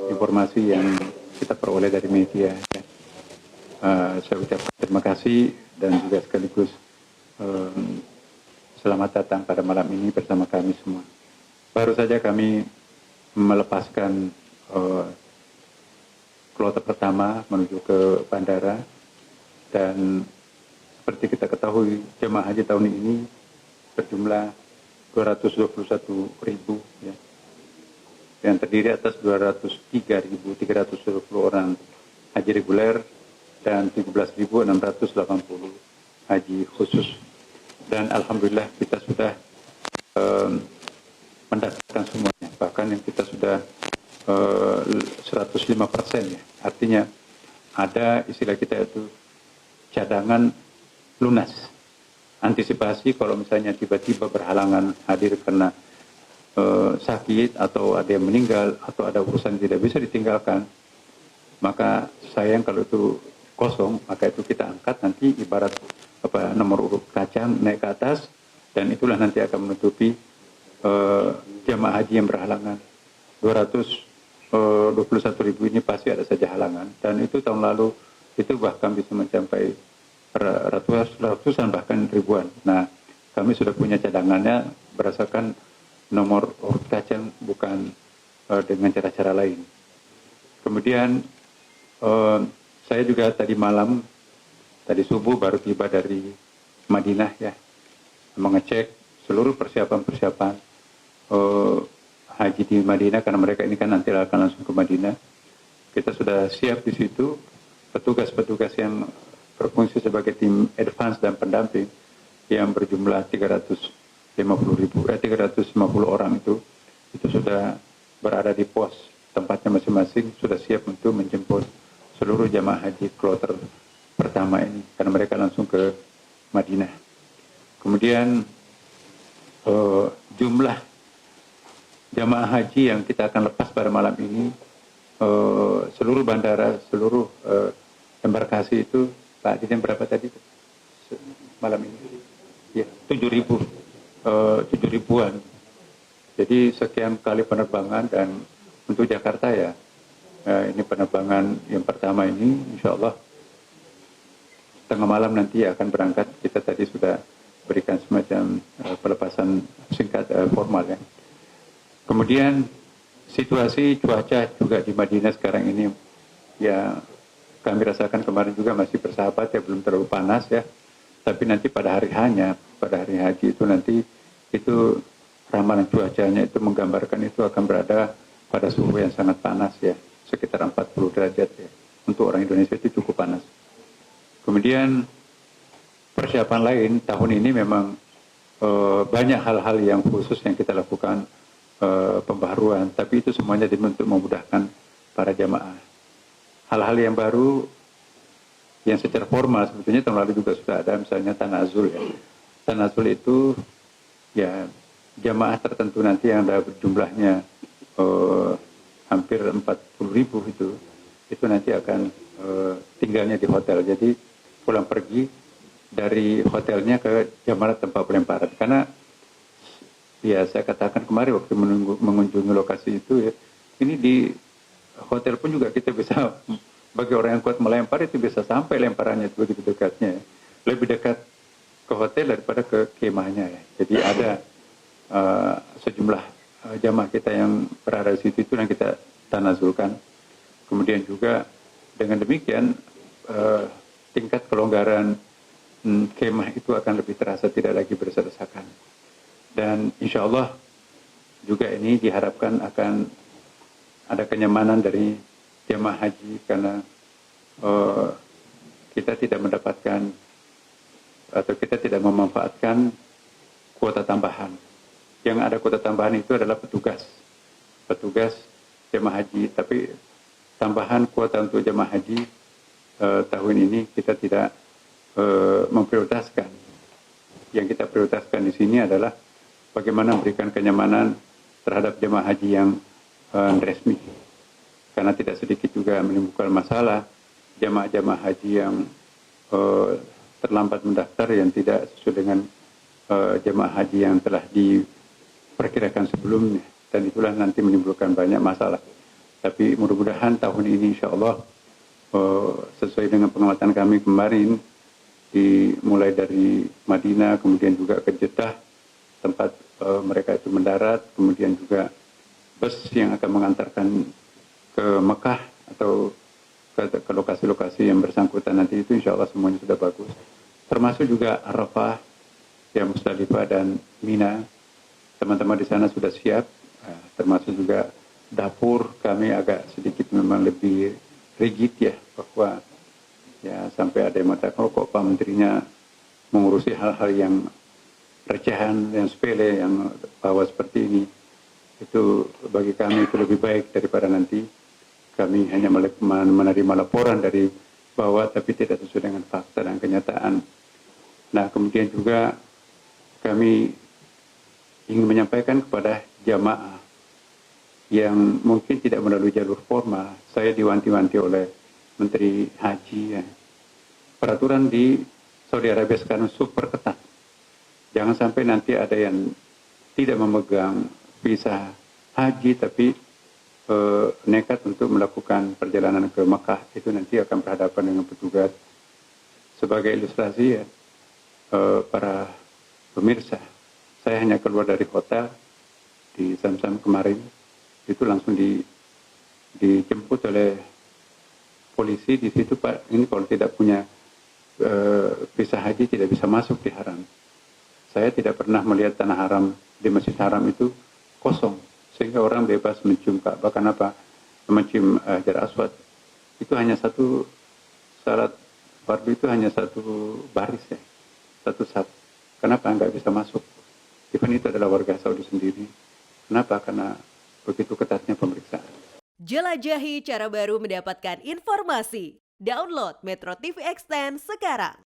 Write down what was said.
informasi yang kita peroleh dari media. Saya ucapkan terima kasih dan juga sekaligus selamat datang pada malam ini bersama kami semua. Baru saja kami melepaskan kloter pertama menuju ke bandara, dan seperti kita ketahui jemaah haji tahun ini berjumlah 221.000 ya, yang terdiri atas 203.320 orang haji reguler dan 17.680 haji khusus. Dan alhamdulillah kita sudah mendaftarkan semuanya, bahkan yang kita sudah 105% ya. Artinya ada istilah kita itu cadangan lunas, antisipasi kalau misalnya tiba-tiba berhalangan hadir karena sakit atau ada yang meninggal atau ada urusan tidak bisa ditinggalkan, maka sayang kalau itu kosong, maka itu kita angkat nanti ibarat nomor urut kacang naik ke atas, dan itulah nanti akan menutupi jemaah haji yang berhalangan. 221.000 ini pasti ada saja halangan, dan itu tahun lalu itu bahkan bisa mencapai ratusan bahkan ribuan. Nah, kami sudah punya cadangannya berdasarkan nomor urut kacang, bukan dengan cara-cara lain. Kemudian saya juga tadi subuh baru tiba dari Madinah ya, mengecek seluruh persiapan haji di Madinah, karena mereka ini kan nanti akan langsung ke Madinah. Kita sudah siap di situ, petugas-petugas yang berfungsi sebagai tim advance dan pendamping yang berjumlah 350 orang itu sudah berada di pos tempatnya masing-masing, sudah siap untuk menjemput seluruh jamaah haji kloter pertama ini, karena mereka langsung ke Madinah. Kemudian jumlah jamaah haji yang kita akan lepas pada malam ini, seluruh bandara, seluruh embarkasi itu, Pak Dirjen berapa tadi malam ini? Ya, 7.000-an. Jadi sekian kali penerbangan, dan untuk Jakarta ya, ini penerbangan yang pertama ini, insya Allah tengah malam nanti akan berangkat. Kita tadi sudah berikan semacam pelepasan singkat formal ya. Kemudian situasi cuaca juga di Madinah sekarang ini ya, kami rasakan kemarin juga masih bersahabat ya, belum terlalu panas ya. Tapi nanti pada hari haji itu nanti itu ramalan cuacanya itu menggambarkan itu akan berada pada suhu yang sangat panas ya, sekitar 40 derajat ya. Untuk orang Indonesia itu cukup panas. Kemudian persiapan lain tahun ini memang banyak hal-hal yang khusus yang kita lakukan, pembaharuan, tapi itu semuanya untuk memudahkan para jamaah. Hal-hal yang baru yang secara formal sebetulnya tahun lalu juga sudah ada, misalnya tanazul ya. Tanazul itu ya jamaah tertentu nanti yang ada jumlahnya hampir 40.000 itu nanti akan tinggalnya di hotel. Jadi pulang pergi dari hotelnya ke jamarat tempat pelemparan. Karena ya saya katakan kemarin waktu mengunjungi lokasi itu ya, ini di hotel pun juga kita bisa, bagi orang yang kuat melempar itu bisa sampai lemparannya itu begitu dekatnya ya. Lebih dekat ke hotel daripada ke kemahnya ya. Jadi ada sejumlah jamaah kita yang berada di situ itu yang kita tanazulkan. Kemudian juga dengan demikian tingkat kelonggaran kemah itu akan lebih terasa, tidak lagi berdesak-desakan. Dan insya Allah juga ini diharapkan akan ada kenyamanan dari jemaah haji, karena kita tidak mendapatkan atau kita tidak memanfaatkan kuota tambahan. Yang ada kuota tambahan itu adalah petugas jemaah haji, tapi tambahan kuota untuk jemaah haji tahun ini kita tidak memprioritaskan. Yang kita prioritaskan di sini adalah bagaimana memberikan kenyamanan terhadap jemaah haji yang resmi, karena tidak sedikit juga menimbulkan masalah jemaah haji yang terlambat mendaftar, yang tidak sesuai dengan jemaah haji yang telah diperkirakan sebelumnya. dan itulah nanti menimbulkan banyak masalah. Tapi mudah-mudahan tahun ini insya Allah sesuai dengan pengamatan kami kemarin, dimulai dari Madinah, kemudian juga ke Jeddah, tempat mereka itu mendarat, kemudian juga bus yang akan mengantarkan ke Mekah atau ke lokasi-lokasi yang bersangkutan nanti itu insya Allah semuanya sudah bagus. Termasuk juga Arafah, yang Musdalifah dan Mina, teman-teman di sana sudah siap, termasuk juga dapur kami agak sedikit memang lebih rigid ya, bahwa ya sampai ada yang mengatakan kok Pak Menterinya mengurusi hal-hal yang recehan, yang sepele, yang bahwa seperti ini. Itu bagi kami itu lebih baik daripada nanti kami hanya menerima laporan dari bawah tapi tidak sesuai dengan fakta dan kenyataan. Nah, kemudian juga kami ingin menyampaikan kepada jamaah yang mungkin tidak melalui jalur formal. Saya diwanti-wanti oleh Menteri Haji ya. Peraturan di Saudi Arabia sekarang super ketat. Jangan sampai nanti ada yang tidak memegang visa haji tapi nekat untuk melakukan perjalanan ke Mekah, itu nanti akan berhadapan dengan petugas. Sebagai ilustrasi ya, para pemirsa, saya hanya keluar dari hotel di Zamzam kemarin, itu langsung dijemput oleh polisi di situ, Pak, ini kalau tidak punya visa haji tidak bisa masuk di haram. Saya tidak pernah melihat tanah haram di Masjid Haram itu kosong, sehingga orang bebas mencium Ka'bah. Kenapa? Mencium Hajar Aswad. Itu hanya satu syarat fardu, itu hanya satu baris ya, satu saf. Kenapa nggak bisa masuk? Even itu adalah warga Saudi sendiri. Kenapa? Karena begitu ketatnya pemeriksaan. Jelajahi cara baru mendapatkan informasi. Download Metro TV Extend sekarang.